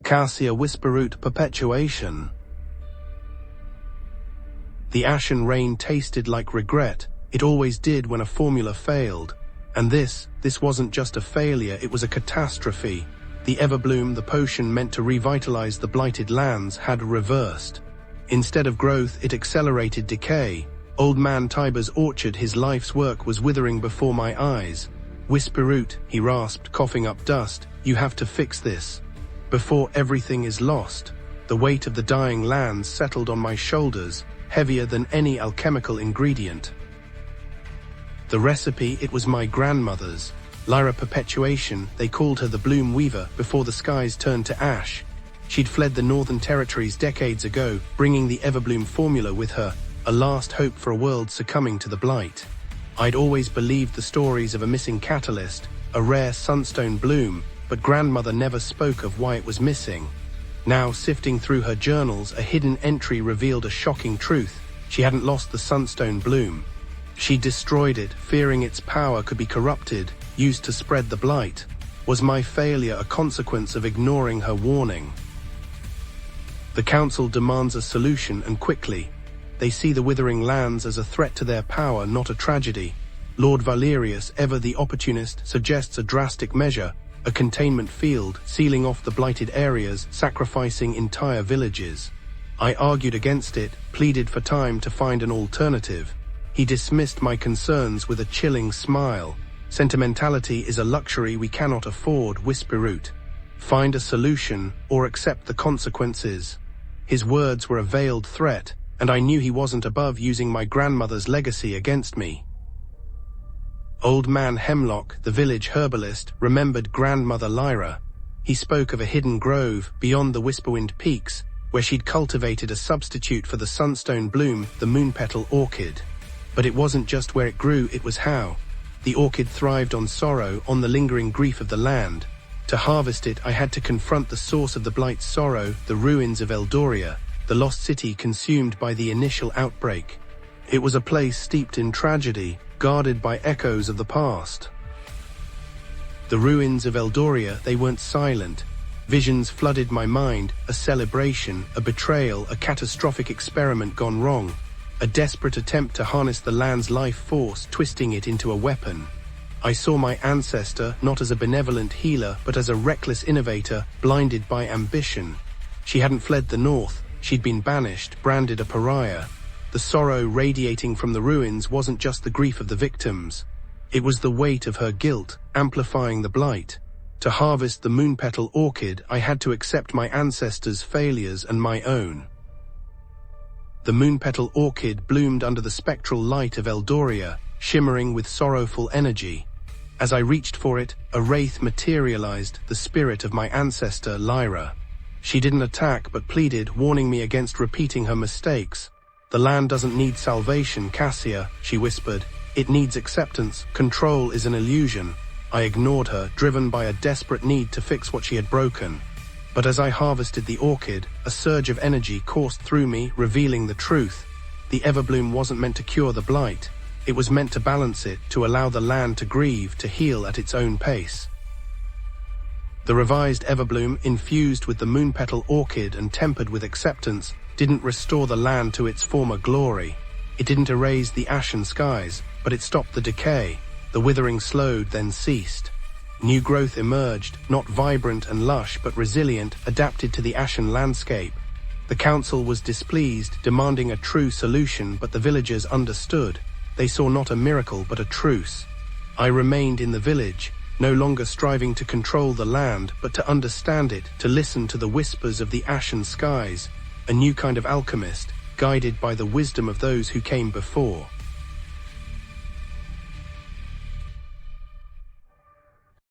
Cassia Whisperroot Perpetuation. The ashen rain tasted like regret. It always did when a formula failed. And this wasn't just a failure, it was a catastrophe. The Everbloom, the potion meant to revitalize the blighted lands, had reversed. Instead of growth, it accelerated decay. Old man Tiber's orchard, his life's work, was withering before my eyes. Whisperroot, he rasped, coughing up dust, you have to fix this. Before everything is lost. The weight of the dying lands settled on my shoulders, heavier than any alchemical ingredient. The recipe, it was my grandmother's. Lyra Perpetuation, they called her the Bloom Weaver before the skies turned to ash. She'd fled the Northern Territories decades ago, bringing the Everbloom formula with her, a last hope for a world succumbing to the blight. I'd always believed the stories of a missing catalyst, a rare sunstone bloom, but grandmother never spoke of why it was missing. Now, sifting through her journals, a hidden entry revealed a shocking truth. She hadn't lost the sunstone bloom. She destroyed it, fearing its power could be corrupted, used to spread the blight. Was my failure a consequence of ignoring her warning? The council demands a solution, and quickly. They see the withering lands as a threat to their power, not a tragedy. Lord Valerius, ever the opportunist, suggests a drastic measure, a containment field, sealing off the blighted areas, sacrificing entire villages. I argued against it, pleaded for time to find an alternative. He dismissed my concerns with a chilling smile. Sentimentality is a luxury we cannot afford, Whisperroot. Find a solution, or accept the consequences. His words were a veiled threat, and I knew he wasn't above using my grandmother's legacy against me. Old man Hemlock, the village herbalist, remembered grandmother Lyra. He spoke of a hidden grove beyond the Whisperwind Peaks, where she'd cultivated a substitute for the sunstone bloom, the moonpetal orchid. But it wasn't just where it grew, it was how. The orchid thrived on sorrow, on the lingering grief of the land. To harvest it, I had to confront the source of the blight's sorrow, the ruins of Eldoria, the lost city consumed by the initial outbreak. It was a place steeped in tragedy, guarded by echoes of the past. The ruins of Eldoria, they weren't silent. Visions flooded my mind, a celebration, a betrayal, a catastrophic experiment gone wrong. A desperate attempt to harness the land's life force, twisting it into a weapon. I saw my ancestor not as a benevolent healer, but as a reckless innovator, blinded by ambition. She hadn't fled the north, she'd been banished, branded a pariah. The sorrow radiating from the ruins wasn't just the grief of the victims. It was the weight of her guilt, amplifying the blight. To harvest the moonpetal orchid, I had to accept my ancestors' failures and my own. The moonpetal orchid bloomed under the spectral light of Eldoria, shimmering with sorrowful energy. As I reached for it, a wraith materialized, the spirit of my ancestor, Lyra. She didn't attack but pleaded, warning me against repeating her mistakes. The land doesn't need salvation, Cassia, she whispered. It needs acceptance. Control is an illusion. I ignored her, driven by a desperate need to fix what she had broken. But as I harvested the orchid, a surge of energy coursed through me, revealing the truth. The Everbloom wasn't meant to cure the blight. It was meant to balance it, to allow the land to grieve, to heal at its own pace. The revised Everbloom, infused with the moonpetal orchid and tempered with acceptance, didn't restore the land to its former glory. It didn't erase the ashen skies, but it stopped the decay. The withering slowed, then ceased. New growth emerged, not vibrant and lush, but resilient, adapted to the ashen landscape. The council was displeased, demanding a true solution, but the villagers understood. They saw not a miracle, but a truce. I remained in the village, no longer striving to control the land, but to understand it, to listen to the whispers of the ashen skies. A new kind of alchemist, guided by the wisdom of those who came before.